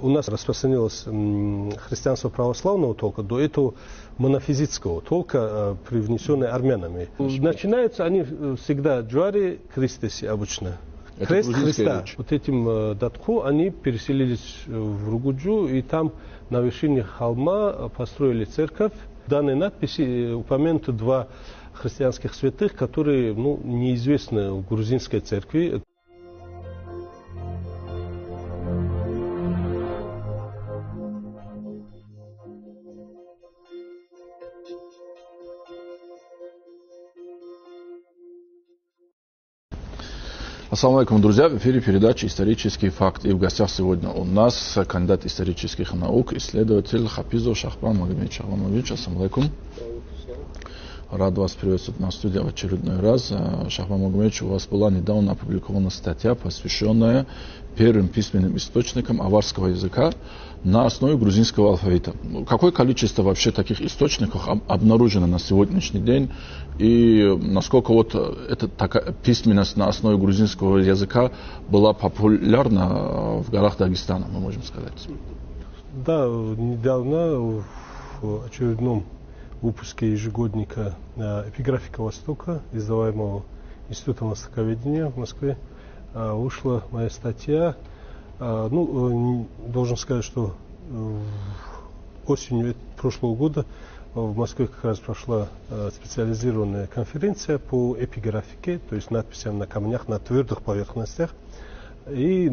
у нас распространилось христианство православного толка, до этого монофизитского толка, привнесенное армянами. Начинаются они всегда джуари Христеси обычно. Крест Христа. Речь. Вот этим датху они переселились в Ругуджу, и там на вершине холма построили церковь. В данной надписи упомянуты два христианских святых, которые неизвестны в грузинской церкви. Ассаламу алейкум, друзья. В эфире передача «Исторический факт». И в гостях сегодня у нас кандидат исторических наук, исследователь Хафизов Шахбан Магомедович. Шахбан Магомедович, ассаламу алейкум. Рад вас приветствовать на студии в очередной раз. Шахбан Магомедович, у вас была недавно опубликована статья, посвященная первым письменным источникам аварского языка на основе грузинского алфавита. Какое количество вообще таких источников обнаружено на сегодняшний день? И насколько эта такая письменность на основе грузинского языка была популярна в горах Дагестана, мы можем сказать? Да, недавно в очередном выпуске ежегодника «Эпиграфика Востока», издаваемого Институтом востоковедения в Москве, вышла моя статья. Должен сказать, что осенью прошлого года в Москве как раз прошла специализированная конференция по эпиграфике, то есть надписям на камнях, на твердых поверхностях. И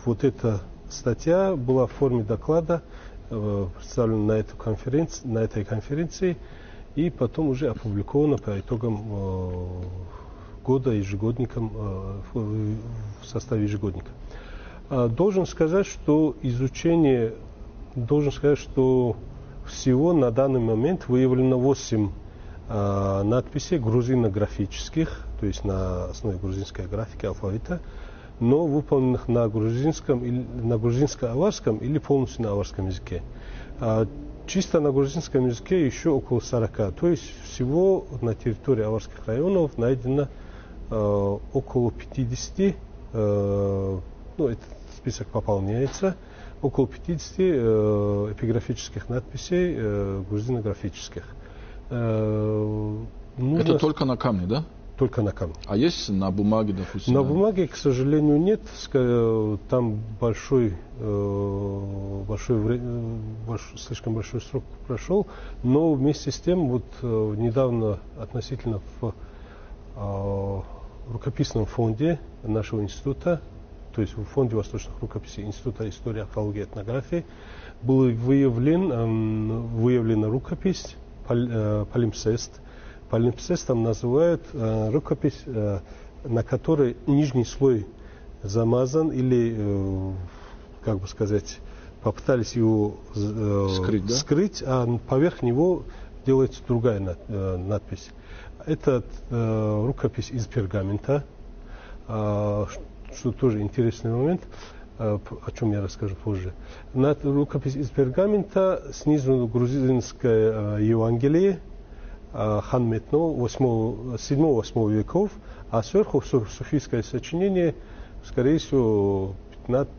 вот эта статья была в форме доклада представлена на этой конференции и потом уже опубликована по итогам года ежегодником в составе ежегодника. Должен сказать, что всего на данный момент выявлено 8 надписей грузинографических, то есть на основе грузинской графики, алфавита, но выполненных на грузинско-аварском или полностью на аварском языке. Чисто на грузинском языке еще около 40. То есть всего на территории аварских районов найдено около 50, этот список пополняется, около 50 эпиграфических надписей грузинографических. Это только на камне, да? Только на камне. А есть на бумаге, допустим? На бумаге, к сожалению, нет. Там слишком большой срок прошел. Но вместе с тем, недавно относительно в рукописном фонде нашего института, то есть в фонде восточных рукописей Института истории, археологии и этнографии, была выявлена рукопись палимпсест. Палимпсестом называют рукопись, на которой нижний слой замазан или, попытались его скрыть, а поверх него делается другая надпись. Это рукопись из пергамента, что тоже интересный момент, о чем я расскажу позже. Рукопись из пергамента, снизу грузинское Евангелие, хан Метно 7-8 веков, а сверху суфийское сочинение, скорее всего,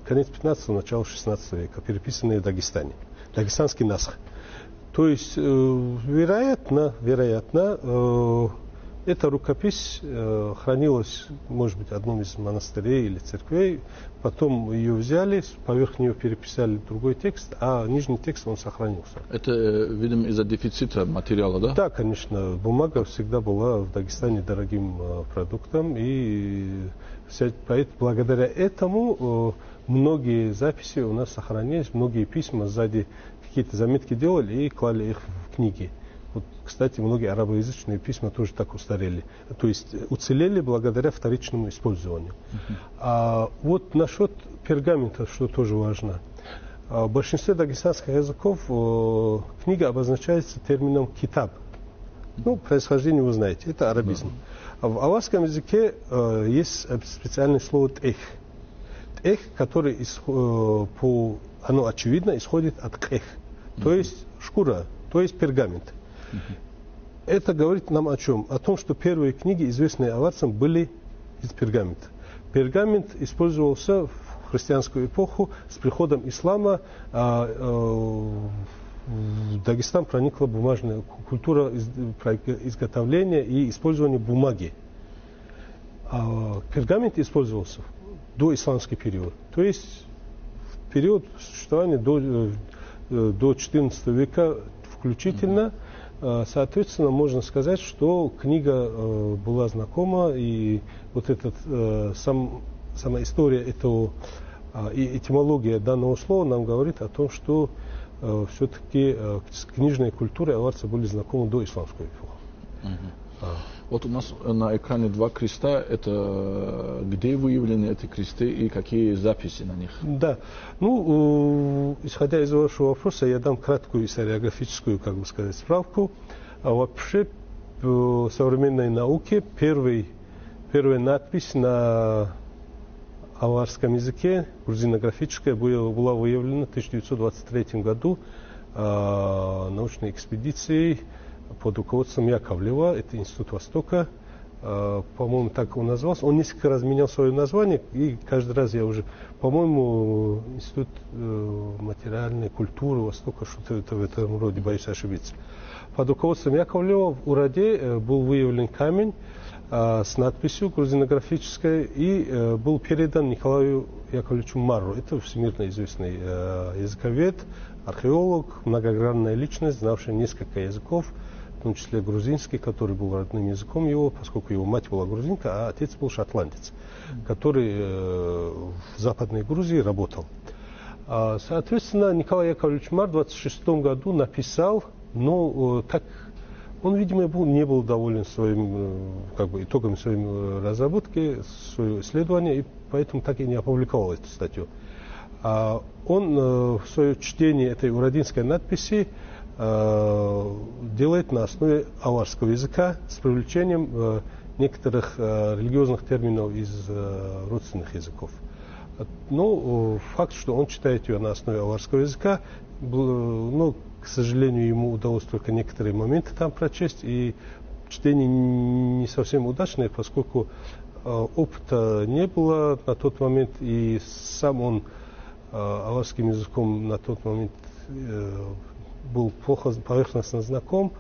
конец 15-го, начало 16 века, переписанное в Дагестане. Дагестанский насх. То есть, вероятно, эта рукопись хранилась, может быть, в одном из монастырей или церквей. Потом ее взяли, поверх нее переписали другой текст, а нижний текст он сохранился. Это, видимо, из-за дефицита материала, да? Да, конечно. Бумага всегда была в Дагестане дорогим продуктом. И благодаря этому многие записи у нас сохранились, многие письма сзади какие-то заметки делали и клали их в книги. Кстати, многие арабоязычные письма тоже так устарели. То есть уцелели благодаря вторичному использованию. Насчет пергамента, что тоже важно. В большинстве дагестанских языков книга обозначается термином китаб. Происхождение вы знаете, это арабизм. В аварском языке есть специальное слово тэх. Тэх, который, оно очевидно исходит от кэх. То есть шкура, то есть пергамент. Это говорит нам о чем? О том, что первые книги, известные аварцам, были из пергамента. Пергамент использовался в христианскую эпоху, с приходом ислама в Дагестан проникла бумажная культура изготовления и использования бумаги. Пергамент использовался до исламский период. То есть в период существования до XIV века включительно. Соответственно, можно сказать, что книга была знакома, и вот сама история этого и этимология данного слова нам говорит о том, что все-таки с книжной культурой аварцы были знакомы до исламской эпохи. Вот у нас на экране два креста. Это где выявлены эти кресты и какие записи на них? Да. Ну, исходя из вашего вопроса, я дам краткую историографическую, как бы сказать, справку. Вообще, в современной науке первая надпись на аварском языке, грузинографическая, была выявлена в 1923 году научной экспедицией под руководством Яковлева, это Институт Востока, по-моему, так он назывался. Он несколько раз менял свое название, и каждый раз я уже, по-моему, Институт материальной культуры Востока, что-то в этом роде, боюсь ошибиться. Под руководством Яковлева в Ураде был выявлен камень с надписью грузинографической и был передан Николаю Яковлевичу Марру. Это всемирно известный языковед, археолог, многогранная личность, знавшая несколько языков, в том числе грузинский, который был родным языком его, поскольку его мать была грузинка, а отец был шотландец, который в Западной Грузии работал. Соответственно, Николай Яковлевич Марр в 1926 году написал, но так он, видимо, не был доволен итогами своей разработки, своего исследования, и поэтому так и не опубликовал эту статью. Он в свое чтение этой урадинской надписи делает на основе аварского языка с привлечением некоторых религиозных терминов из родственных языков. Но факт, что он читает ее на основе аварского языка, к сожалению, ему удалось только некоторые моменты там прочесть, и чтение не совсем удачное, поскольку опыта не было на тот момент, и сам он аварским языком на тот момент был плохо поверхностно знаком,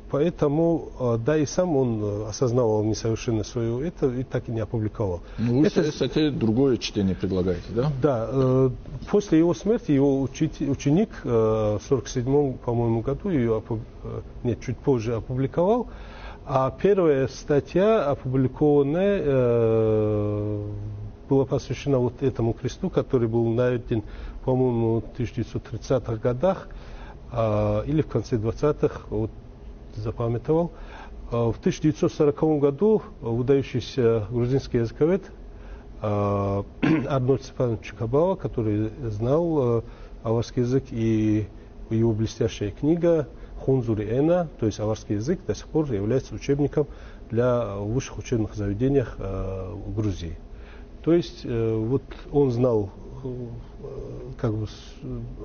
поэтому, да, и сам он осознавал несовершенно свое это и так и не опубликовал. Ну, вы, кстати, другое чтение предлагаете, да? Да. После его смерти его ученик в 1947, по-моему, году ее чуть позже опубликовал, а первая статья, опубликованная, была посвящена вот этому кресту, который был найден, по-моему, в 1930-х годах или в конце 20-х, вот, запамятовал. В 1940 году выдающийся грузинский языковед Арнольд Степанович Чикабава, который знал аварский язык, и его блестящая книга «Хунзури Эна», то есть аварский язык, до сих пор является учебником для высших учебных заведений в Грузии. То есть вот он знал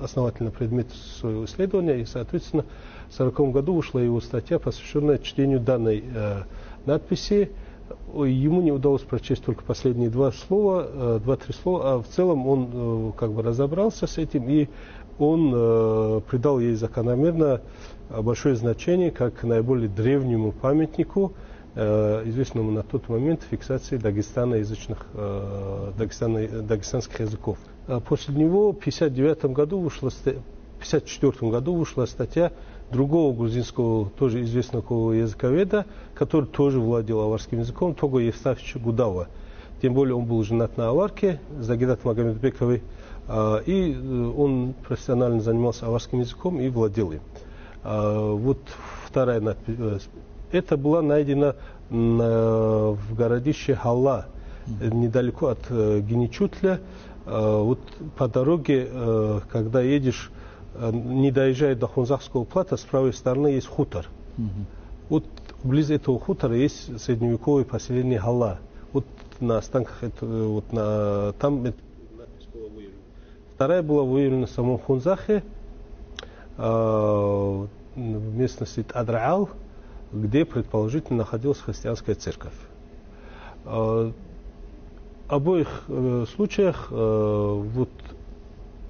основательно предмет своего исследования, и, соответственно, в 1940 году вышла его статья, посвященная чтению данной надписи. Ему не удалось прочесть только последние два-три слова, а в целом он разобрался с этим, и он придал ей закономерно большое значение как наиболее древнему памятнику, известному на тот момент фиксации дагестанских языков. После него в 1954 году вышла статья другого грузинского, тоже известного языковеда, который тоже владел аварским языком, Того Евстафича Гудава. Тем более он был женат на аварке, Загидат Магомедбековой, и он профессионально занимался аварским языком и владел им. Вот вторая надпись. Это была найдена в городище Халла, недалеко от Геничутля. Вот по дороге, когда едешь, не доезжая до Хунзахского плато, с правой стороны есть хутор. Вот близ этого хутора есть средневековое поселение Халла. Вот на останках там надпись была выявлена. Вторая была выявлена в самом Хунзахе, в местности Адраал, где предположительно находилась христианская церковь. обоих случаях вот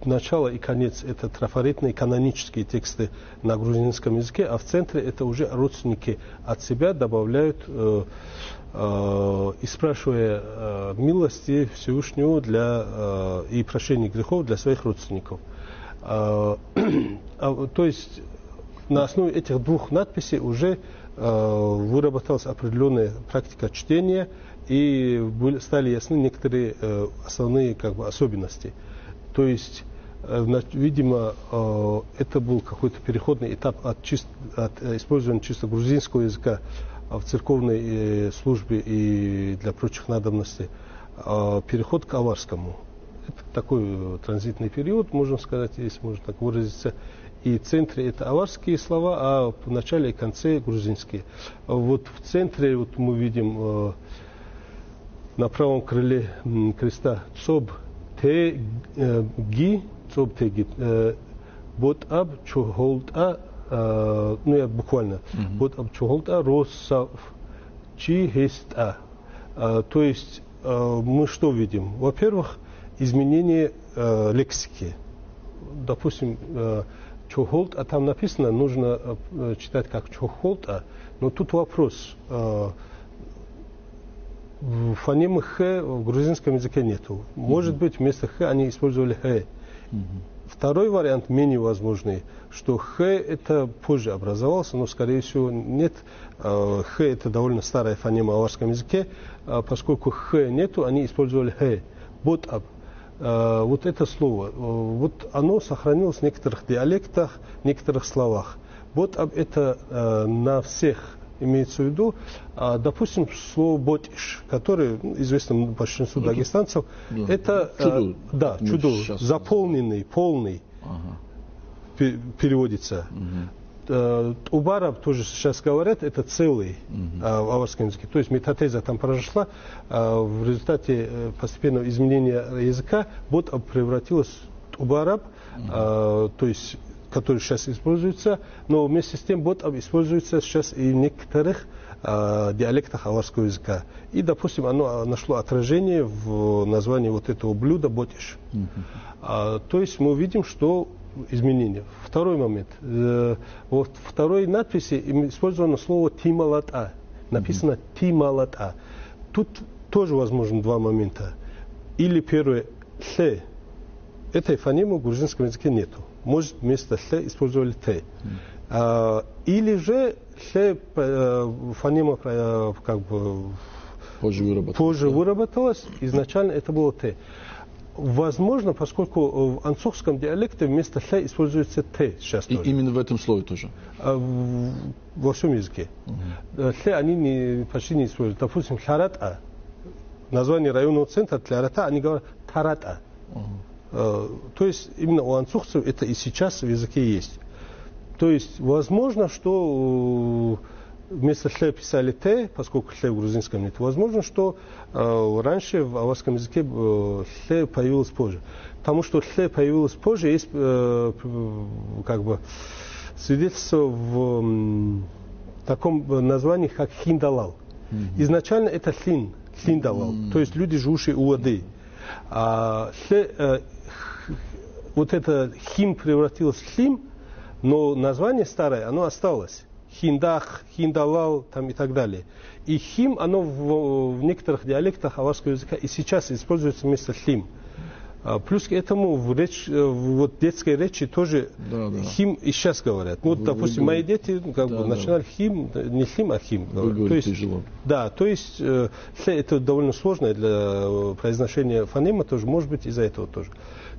начало и конец это трафаретные канонические тексты на грузинском языке, а в центре это уже родственники от себя добавляют, и спрашивая милости Всевышнего и прощения грехов для своих родственников. То есть на основе этих двух надписей уже выработалась определенная практика чтения и стали ясны некоторые основные особенности. То есть, видимо, это был какой-то переходный этап от использования чисто грузинского языка в церковной службе и для прочих надобностей, переход к аварскому. Это такой транзитный период, можно сказать, если можно так выразиться. И в центре это аварские слова, а в начале и конце грузинские. Вот в центре вот мы видим на правом крыле креста цоб те ги, цоб те ги, бот аб чухолт ну я буквально, бот аб чухолт росав чи хест то есть мы что видим? Во-первых, изменение лексики. Допустим, чухолт, а там написано, нужно читать как чухолт, но тут вопрос. Фонемы х в грузинском языке нету. Может быть, вместо х они использовали х. Второй вариант менее возможный, что х это позже образовался, но скорее всего нет. Х это довольно старая фонема в аварском языке, поскольку х нету, они использовали х. Вот вот это слово, вот оно сохранилось в некоторых диалектах, в некоторых словах. Вот это на всех имеется в виду, допустим, слово ботиш, которое известно большинству дагестанцев, это чудо, чудо, заполненный, полный, переводится. Убараб тоже сейчас говорят, это целый в аварском языке. То есть метатеза там произошла, в результате постепенного изменения языка бот превратилась в убараб, то есть который сейчас используется, но вместе с тем бот используется сейчас и в некоторых диалектах аварского языка. И, допустим, оно нашло отражение в названии вот этого блюда ботиш. То есть мы видим, что изменения. Второй момент. Во второй надписи использовано слово тималата. Написано тималата. Тут тоже возможно два момента. Или первое т. Этой фонемы в грузинском языке нету. Может, вместо т использовали т. Или же т фонема как бы позже выработалась. Изначально это было т. Возможно, поскольку в ансухском диалекте вместо т используется т сейчас тоже. И именно в этом слове тоже? Во всем языке. Т они почти не используют. Допустим, Тарата, название районного центра Тарата, они говорят Тарата. То есть именно у ансухцев это и сейчас в языке есть. То есть возможно, что вместо т писали т, поскольку т в грузинском нет. Возможно, что раньше в аварском языке т появилось позже. Потому что т появилось позже, есть как бы свидетельство в таком названии, как хиндалал. Изначально это хиндалал, то есть люди, живущие у воды. Вот это хим превратилось в хим, но название старое, оно осталось. Хиндах, хиндалал там и так далее. И хим, оно в некоторых диалектах аварского языка и сейчас используется вместо хим. Плюс к этому в детской речи тоже хим и сейчас говорят. Вот, допустим, мои дети начинали хим, не хим, а хим. То есть, тяжело. Да, то есть это довольно сложное для произношения фонема тоже, может быть, из-за этого тоже.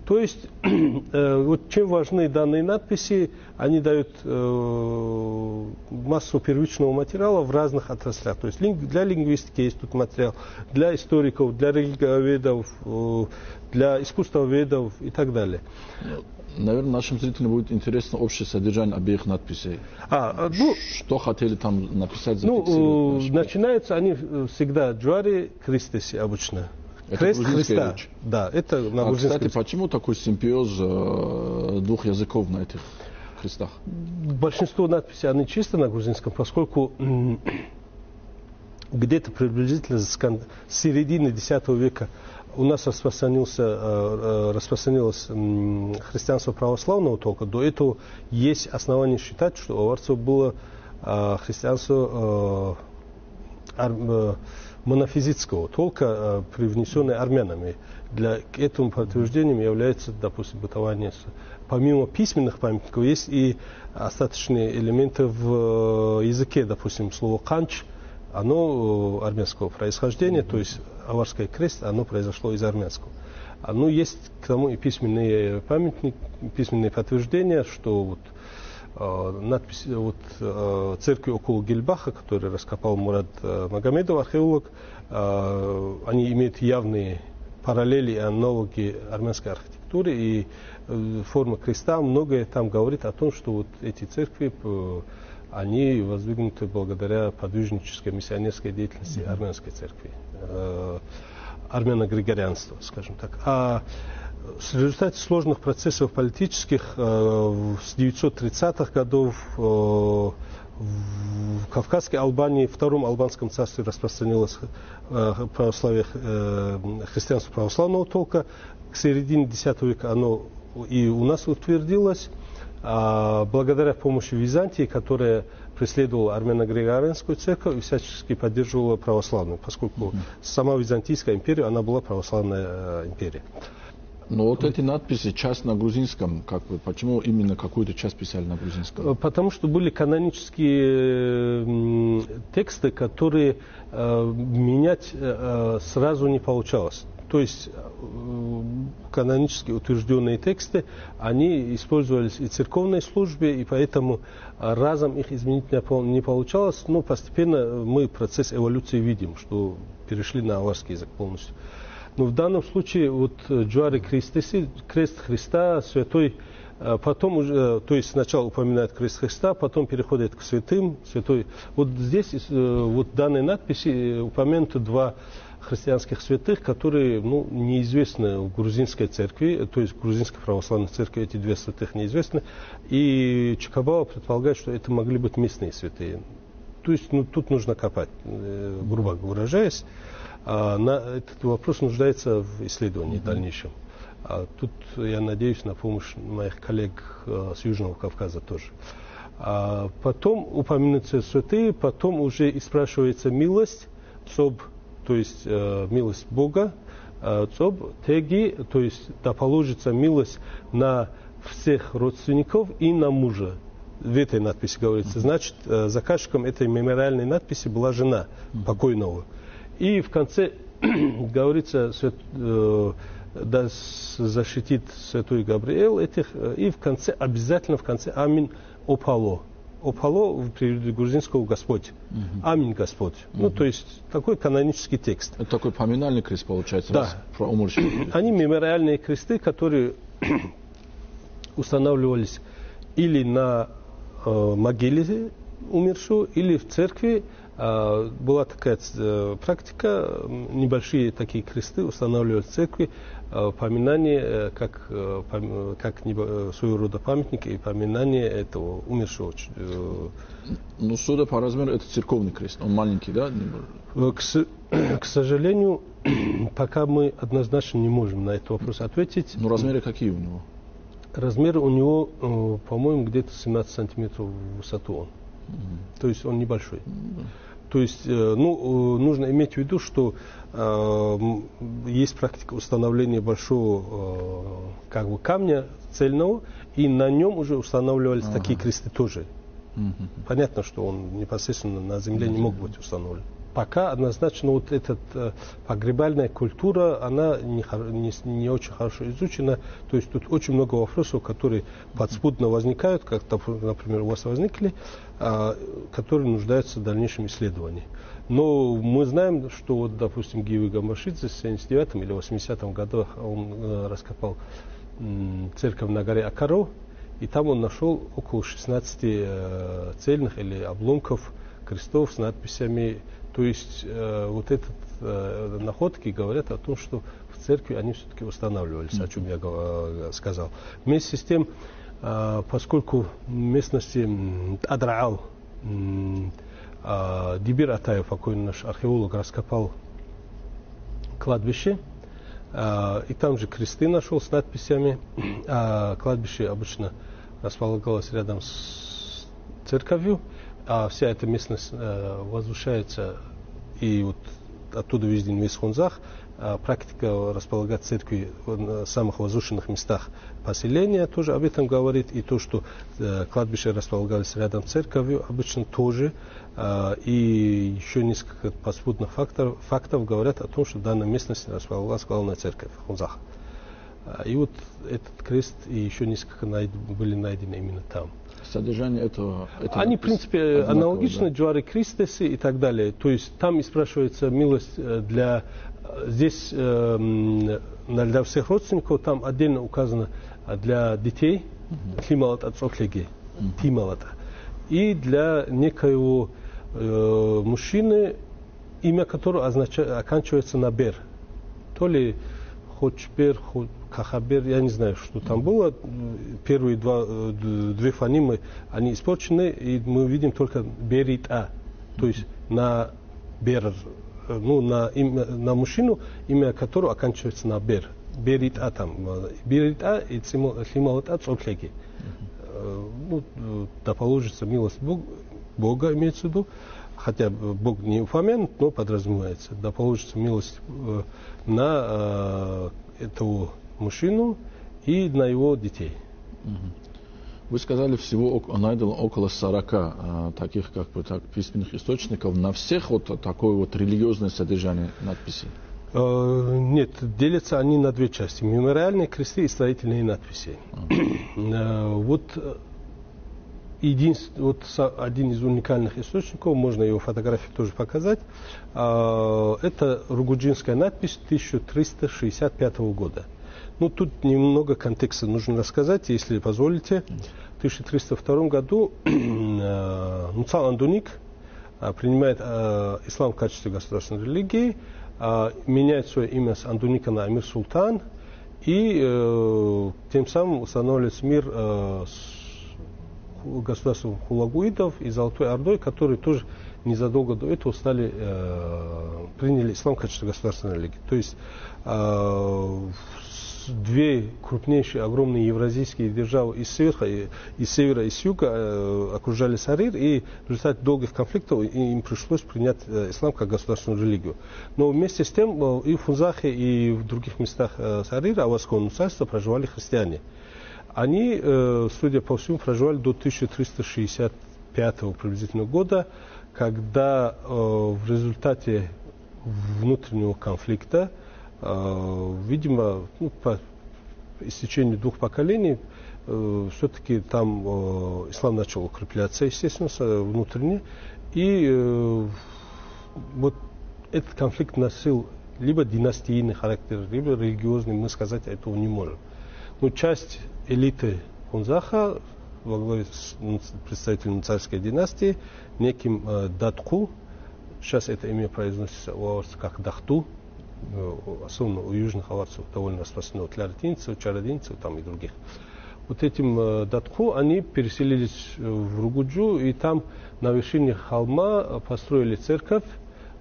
То есть, вот чем важны данные надписи, они дают массу первичного материала в разных отраслях. То есть для лингвистики есть тут материал, для историков, для религиоведов, для искусствоведов и так далее. Наверное, нашим зрителям будет интересно общее содержание обеих надписей. Что хотели там написать, зафиксировать? Начинаются они всегда джуари кристеси обычно. Это крест Христа. Речь. Да, это на грузинском. Кстати, почему такой симбиоз двух языков на этих крестах? Большинство надписей, они чисто на грузинском, поскольку где-то приблизительно с середины X века у нас распространилось христианство православного толка. До этого есть основания считать, что у арцев было христианство монофизитского толка, привнесенное армянами. Для этому подтверждением является, допустим, бытование. Помимо письменных памятников есть и остаточные элементы в языке, допустим, слово «канч», оно армянского происхождения, то есть аварский крест, оно произошло из армянского. Но есть к тому и письменные памятники, письменные подтверждения, что вот, надпись церкви около Гельбаха, который раскопал Мурад Магомедов, археолог, они имеют явные параллели и аналоги армянской архитектуры, и форма креста многое там говорит о том, что вот эти церкви, они воздвигнуты благодаря подвижнической миссионерской деятельности армянской церкви, армяно-григорианства, скажем так. А в результате сложных процессов политических с 930-х годов в Кавказской Албании, в Втором Албанском царстве распространилось православие, христианство православного толка. К середине X века оно и у нас утвердилось. Благодаря помощи Византии, которая преследовала армяно-григорианскую церковь и всячески поддерживала православную, поскольку сама Византийская империя, она была православная империя. Но вот эти надписи, часть на грузинском, почему именно какую-то часть писали на грузинском? Потому что были канонические тексты, которые менять сразу не получалось. То есть канонически утвержденные тексты, они использовались и в церковной службе, и поэтому разом их изменить не получалось. Но постепенно мы процесс эволюции видим, что перешли на аварский язык полностью. Но в данном случае вот Джуари Кристеси, крест Христа, святой, потом уже, то есть сначала упоминает крест Христа, потом переходит к святым, святой. Вот здесь, вот в данной надписи упомянуты два христианских святых, которые неизвестны в грузинской церкви, то есть в грузинской православной церкви эти две святых неизвестны. И Чикабао предполагает, что это могли быть местные святые. То есть тут нужно копать, грубо выражаясь. Этот вопрос нуждается в исследовании дальнейшем. Тут я надеюсь на помощь моих коллег с Южного Кавказа тоже. Потом упоминаются святые, потом уже и спрашивается милость, цоб, то есть милость Бога, цоб, теги, то есть да положится милость на всех родственников и на мужа. В этой надписи говорится. Значит, заказчиком этой мемориальной надписи была жена покойного. И в конце говорится, да защитит святой Габриэл этих, и в конце, обязательно в конце, аминь, опало. Опало в переводе грузинского Господь. Аминь, Господь. То есть такой канонический текст. Это такой поминальный крест получается? Да. Они мемориальные кресты, которые устанавливались или на могиле умершего, или в церкви. Была такая практика, небольшие такие кресты устанавливать в церкви, поминание, как своего рода памятник и поминание этого умершего. Ну, судя по размеру, это церковный крест, он маленький, да? К сожалению, пока мы однозначно не можем на этот вопрос ответить. Ну, размеры какие у него? Размеры у него, по-моему, где-то 17 сантиметров в высоту он. То есть он небольшой. То есть, нужно иметь в виду, что есть практика установления большого камня цельного, и на нем уже устанавливались такие кресты тоже. Понятно, что он непосредственно на земле не мог быть установлен. Пока однозначно вот эта погребальная культура, она не очень хорошо изучена. То есть тут очень много вопросов, которые подспудно возникают, как, например, у вас возникли, которые нуждаются в дальнейшем исследовании. Но мы знаем, что, вот, допустим, Гиви Гамбашидзе в 79 или 80-м годах он раскопал церковь на горе Акаро, и там он нашел около 16 цельных или обломков крестов с надписями. То есть вот эти находки говорят о том, что в церкви они все-таки устанавливались, о чем я сказал. Вместе с тем, поскольку в местности Адраал Дибир Атаев, покойный наш археолог, раскопал кладбище, и там же кресты нашел с надписями. Кладбище обычно располагалось рядом с церковью, а вся эта местность возвышается, и вот оттуда виден весь Хунзах. Практика располагать церкви в самых возвышенных местах поселения тоже об этом говорит. И то, что кладбища располагались рядом с церковью, обычно тоже. И еще несколько подспудных фактов говорят о том, что в данной местности располагалась главная церковь Хунзаха. И вот этот крест и еще несколько были найдены именно там. Содержание этого они, в принципе, аналогичны, Джуари Кристесы и так далее. То есть там и спрашивается милость для... Здесь для всех родственников, там отдельно указано для детей, Тималат от Соклеги, Тималата. И для некоего мужчины, имя которого оканчивается на Бер. То ли Хочбер, Кахабер, я не знаю, что там было. Первые две фонимы, они испорчены, и мы видим только Берит-А. То есть на Бер, на мужчину, имя которого оканчивается на Бер. Берит-А там. Берит-А и Тималат-А Цоклеги. Да положится милость Бога, имеется в виду. Хотя Бог не упомянут, но подразумевается. Да положится милость на этого мужчину и на его детей. Вы сказали, всего найдено около 40 таких как бы письменных источников. На всех вот такое вот религиозное содержание надписей? Нет, делятся они на две части. Мемориальные кресты и строительные надписи. Один из уникальных источников, можно его фотографии тоже показать, это ругуджинская надпись 1365 года. Тут немного контекста нужно рассказать, если позволите. В 1302 году Нуцал Андуник принимает ислам в качестве государственной религии, меняет свое имя с Андуника на Амир Султан, и тем самым устанавливается мир с государством хулагуидов и Золотой Ордой, которые тоже незадолго до этого приняли ислам в качестве государственной религии. То есть две крупнейшие, огромные евразийские державы из севера и с юга окружали Сарир, и в результате долгих конфликтов им пришлось принять ислам как государственную религию. Но вместе с тем и в Хунзахе, и в других местах Сарира, Аварского нусальства, проживали христиане. Они, судя по всему, проживали до 1365 приблизительно года, когда в результате внутреннего конфликта, видимо, по истечению двух поколений, все-таки там ислам начал укрепляться, естественно, внутренне. И вот этот конфликт носил либо династийный характер, либо религиозный, мы сказать этого не можем. Но часть элиты Хунзаха во главе с представителем царской династии, неким Датку, сейчас это имя произносится у аварцев как Дахту, особенно у южных аварцев довольно распространено, у тляртинцев, чародинцев там и других. Вот этим Датку они переселились в Ругуджу, и там на вершине холма построили церковь,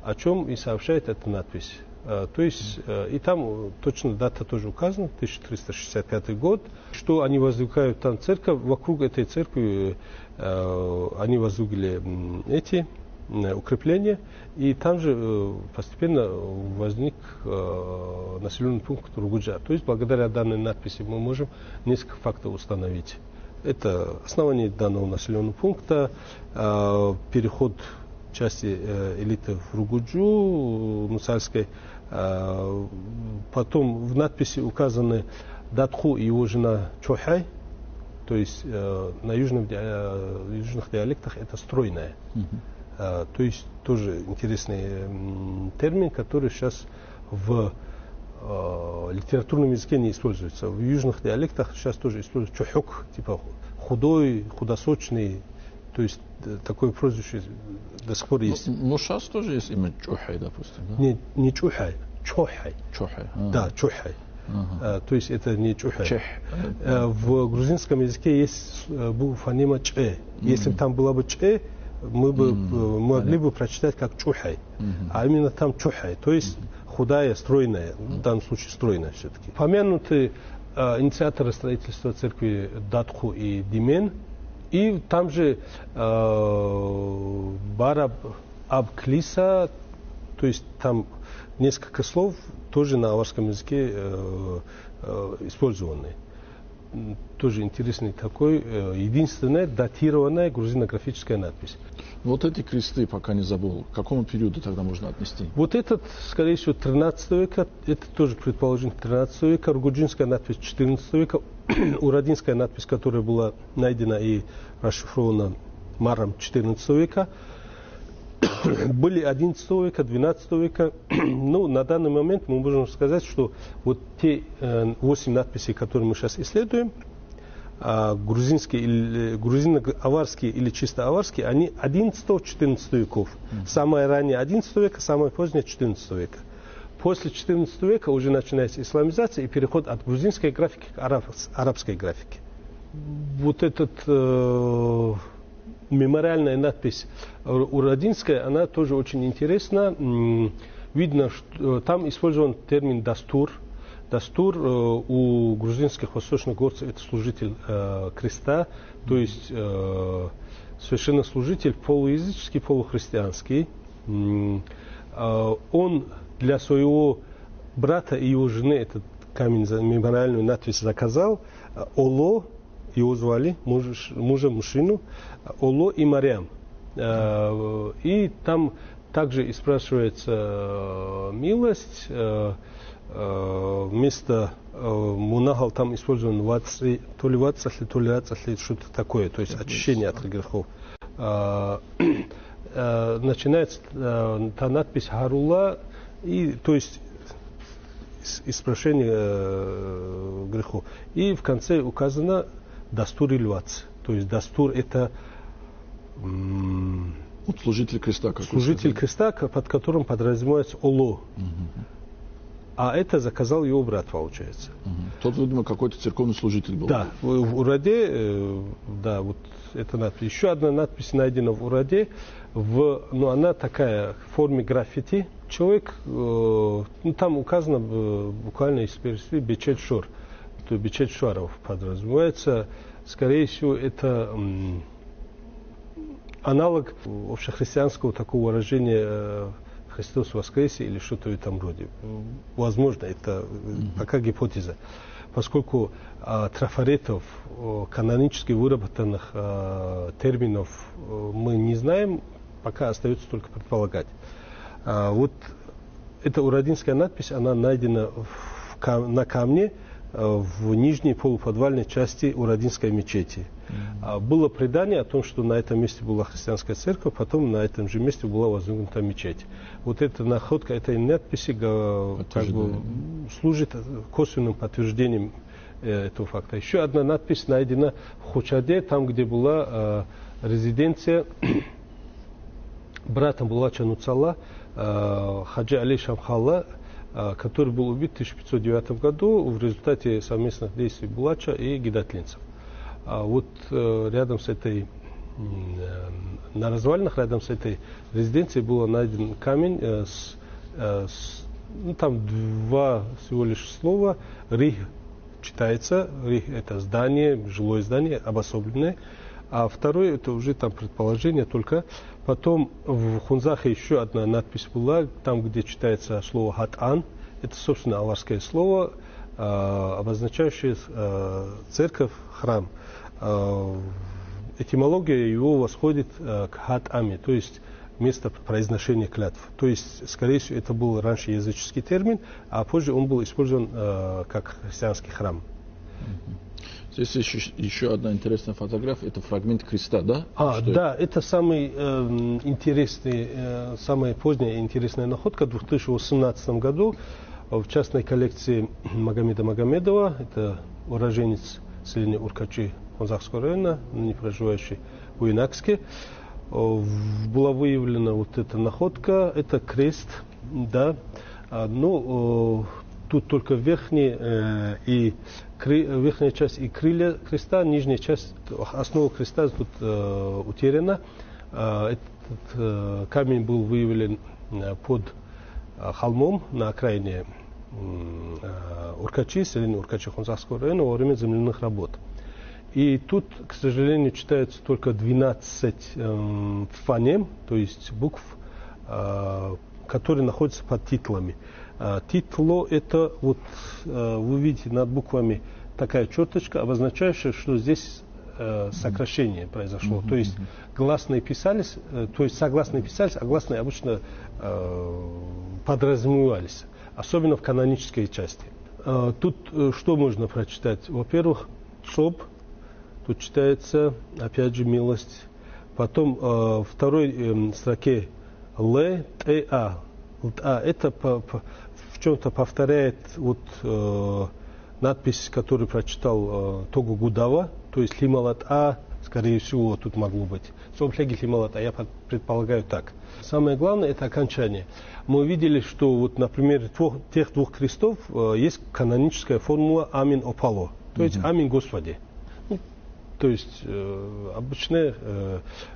о чем и сообщает эта надпись. То есть, и там точно дата тоже указана, 1365 год, что они воздвигают там церковь, вокруг этой церкви они воздвигли эти укрепления, и там же постепенно возник населенный пункт Ругуджа. То есть, благодаря данной надписи мы можем несколько фактов установить. Это основание данного населенного пункта, переход части элиты в Ругуджу, Мусальской. Потом в надписи указаны Датху и его жена Чохай, то есть на южных диалектах это стройная. То есть тоже интересный термин, который сейчас в литературном языке не используется. В южных диалектах сейчас тоже используется Чохук, типа худой, худосочный. То есть такое прозвище до сих пор есть. Но сейчас тоже есть имя Чохай, допустим. Да? Не Чохай, Чохай. Чохай. Да, Чохай. То есть это не Чохай. В грузинском языке есть фонема Ч. Если бы там была бы Ч, мы бы могли бы прочитать как чухай, а именно там чухай, то есть худая, стройная, в данном случае стройная все-таки. Помянуты инициаторы строительства церкви Датху и Димен, и там же Бараб Абклиса, то есть там несколько слов тоже на аварском языке использованы. Тоже интересный такой, единственная датированная грузинографическая надпись. Вот эти кресты, пока не забыл, к какому периоду тогда можно отнести? Вот этот, скорее всего, 13 века, это тоже предположим 13 века, ургуджинская надпись 14 века, урадинская надпись, которая была найдена и расшифрована Маром 14 века, были 11 века, 12 века. Ну, на данный момент мы можем сказать, что вот те 8 надписей, которые мы сейчас исследуем, грузинские, грузино-аварские или чисто аварские, они 11-14 веков. Самое раннее 11 века, самое позднее 14 века. После 14 века уже начинается исламизация и переход от грузинской графики к арабской графике. Вот этот мемориальная надпись урадинская, она тоже очень интересна. Видно, что там использован термин «дастур». Дастур у грузинских восточных горцев это служитель креста, то есть священнослужитель полуязыческий, полухристианский. Он для своего брата и его жены этот камень, мемориальную надпись заказал. Оло, его звали, мужа, мужчину, Оло и Марьям. И там также и спрашивается милость. Вместо мунагал там использован вацли, то ли вацли, то ли ацли, что-то такое, то есть очищение от грехов. Начинается та надпись Харула, и, то есть испрошение грехов. И в конце указано дастур или вац, то есть дастур это вот служитель креста. Служитель креста, под которым подразумевается Оло. А это заказал его брат, получается. Тот, видимо, какой-то церковный служитель был. Да, в Ураде, да, вот эта надпись. Еще одна надпись найдена в Ураде, но она такая в форме граффити. Человек, там указано буквально, если перевести, Бечет Шор, то Бечет Шуаров подразумевается. Скорее всего, это аналог общехристианского такого выражения «Христос воскресе» или что-то в этом роде. Возможно, это пока гипотеза. Поскольку трафаретов, канонически выработанных терминов мы не знаем, пока остается только предполагать. Вот эта урадинская надпись, она найдена на камне в нижней полуподвальной части Урадинской мечети. Было предание о том, что на этом месте была христианская церковь, потом на этом же месте была воздвигнута мечеть. Вот эта находка этой надписи как бы служит косвенным подтверждением этого факта. Еще одна надпись найдена в Хочаде, там, где была резиденция брата Булача Нуцала, Хаджи Али Шамхала, который был убит в 1509 году в результате совместных действий Булача и гидатлинцев. Вот рядом с этой, на развалинах рядом с этой резиденцией был найден камень ну, там два всего лишь слова. Рих читается, Рих это здание, жилое здание, обособленное. А второе это уже там предположение только. Потом в Хунзахе еще одна надпись была, там где читается слово Хат-Ан. Это, собственно, аварское слово, обозначающее церковь, храм. Этимология его восходит к Хат-Ами, то есть место произношения клятв. То есть, скорее всего, это был раньше языческий термин, а позже он был использован как христианский храм. Здесь еще одна интересная фотография, это фрагмент креста, да? Да, это самый интересный, самая поздняя интересная находка в 2018 году в частной коллекции Магомеда Магомедова, это уроженец селения Уркачи Хунзахского района, ныне проживающий в Инакске. Была выявлена вот эта находка, это крест, да, но тут только верхняя часть и крылья креста, нижняя часть, основа креста тут утеряна. Этот камень был выявлен под холмом на окраине Уркачи, селения Уркачи Хунзахского района во время земляных работ. И тут, к сожалению, читается только 12 фонем, то есть букв, которые находятся под титлами. Титло — это вот вы видите над буквами такая черточка, обозначающая, что здесь сокращение произошло. То есть гласные писались, то есть согласные писались, а гласные обычно подразумевались, особенно в канонической части. Тут что можно прочитать? Во-первых, ЦОП, тут читается, опять же, милость. Потом в второй строке Л, Т, А. Это в чем-то повторяет вот надпись, которую прочитал Тогу Гудава, то есть Лималат А, скорее всего, тут могло быть. Сомфляги Лималат А, я предполагаю так. Самое главное — это окончание. Мы видели, что, вот, например, тех двух крестов есть каноническая формула Амин Опало, то есть Амин Господи. То есть обычная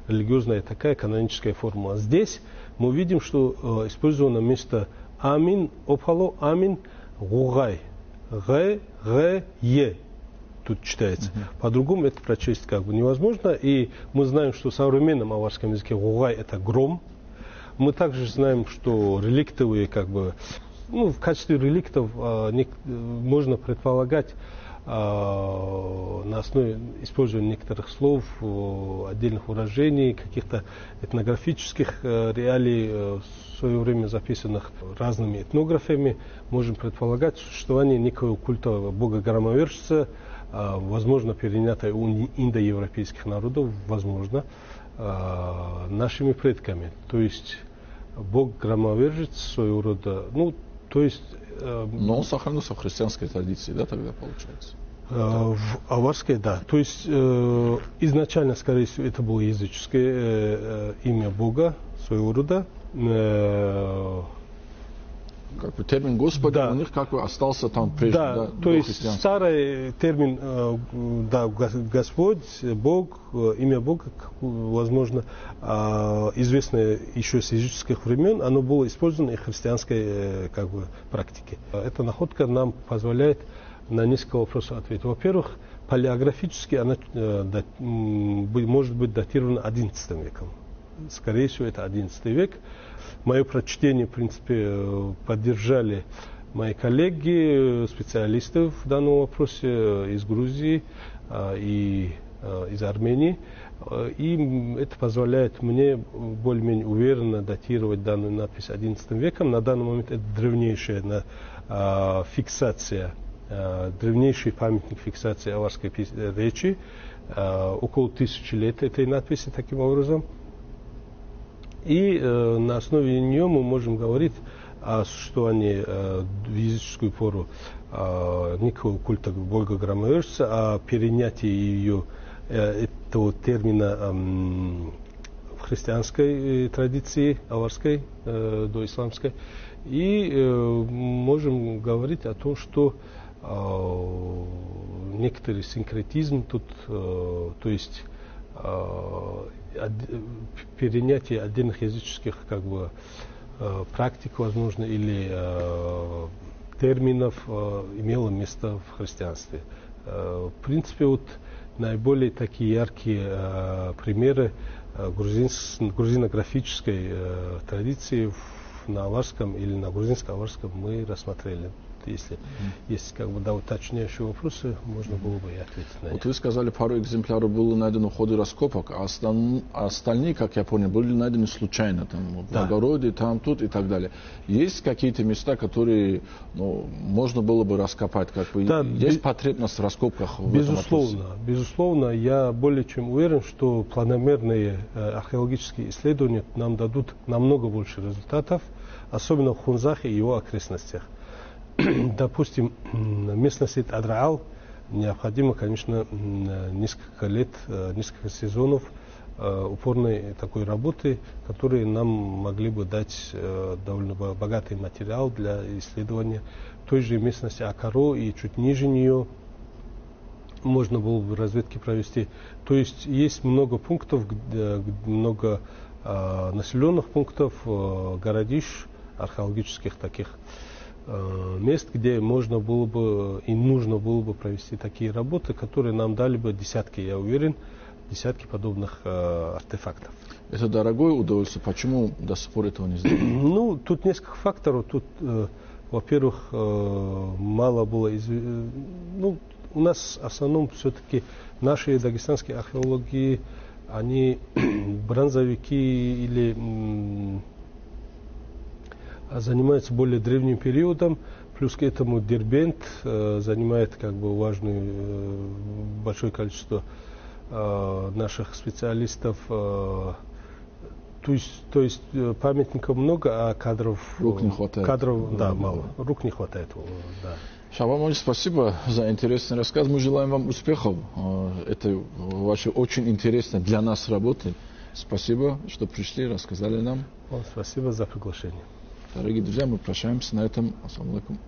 религиозная такая каноническая формула. Здесь мы видим, что использовано вместо Амин Опало Амин Гугай. Г, Е. Тут читается. По-другому это прочесть как бы невозможно. И мы знаем, что в современном аварском языке Гугай — это гром. Мы также знаем, что реликтовые, как бы, в качестве реликтов можно предполагать на основе использования некоторых слов, отдельных выражений, каких-то этнографических реалий, в свое время записанных разными этнографами, можем предполагать существование некого культа бога-громовержца, возможно, перенятое у индоевропейских народов, возможно, нашими предками. То есть бог-громовержец своего рода, то есть... Но он сохранился в христианской традиции, да, тогда получается? В аварской, да. То есть изначально, скорее всего, это было языческое имя Бога своего рода. Как бы термин Господь, да, у них как бы остался там прежде, да, то есть старый термин, да, Господь, Бог, имя Бога, возможно, известное еще с языческих времен, оно было использовано и в христианской как бы практике. Эта находка нам позволяет на несколько вопросов ответить. Во-первых, палеографически она может быть датирована XI веком. Скорее всего, это XI век. Мое прочтение, в принципе, поддержали мои коллеги, специалисты в данном вопросе из Грузии и из Армении. И это позволяет мне более-менее уверенно датировать данную надпись XI веком. На данный момент это древнейшая фиксация, древнейший памятник фиксации аварской речи. Около 1000 лет этой надписи таким образом. И на основе нее мы можем говорить о существовании в языческую пору некого культа бога-громовержца, о перенятии этого термина в христианской традиции, аварской, доисламской. И можем говорить о том, что некоторый синкретизм тут, то есть перенятие отдельных языческих как бы практик, возможно, или терминов имело место в христианстве. В принципе, вот наиболее такие яркие примеры грузинографической традиции на аварском или на грузинско-аварском мы рассмотрели. Если есть как бы уточняющие вопросы, можно было бы и ответить на них. Вот вы сказали, пару экземпляров было найдено в ходе раскопок, а остальные, как я понял, были найдены случайно, там, в Благородии, там, тут и так далее. Есть какие-то места, которые можно было бы раскопать? Как бы, да, есть потребность в раскопках? Безусловно, я более чем уверен, что планомерные археологические исследования нам дадут намного больше результатов, особенно в Хунзахе и его окрестностях. Допустим, местность Адраал необходимо, конечно, несколько лет, несколько сезонов упорной такой работы, которые нам могли бы дать довольно богатый материал для исследования той же местности Акаро и чуть ниже нее, можно было бы разведки провести. То есть есть много пунктов, много населенных пунктов, городищ, археологических таких мест, где можно было бы и нужно было бы провести такие работы, которые нам дали бы десятки, я уверен, десятки подобных артефактов. Это дорогое удовольствие. Почему до сих пор этого не сделали? Ну, тут несколько факторов. Тут, во-первых, мало было... Ну, у нас в основном все-таки наши дагестанские археологи, они бронзовики или занимаются более древним периодом, плюс к этому Дербент занимает как бы большое количество наших специалистов. То есть памятников много, а кадров... Рук не хватает. Кадров, да, мало. Рук не хватает. Да. Шахбан Мамедович, спасибо за интересный рассказ. Мы желаем вам успехов. Это ваша очень интересная для нас работа. Спасибо, что пришли, рассказали нам. Спасибо за приглашение. Дорогие друзья, мы прощаемся на этом. Ассаламу алейкум.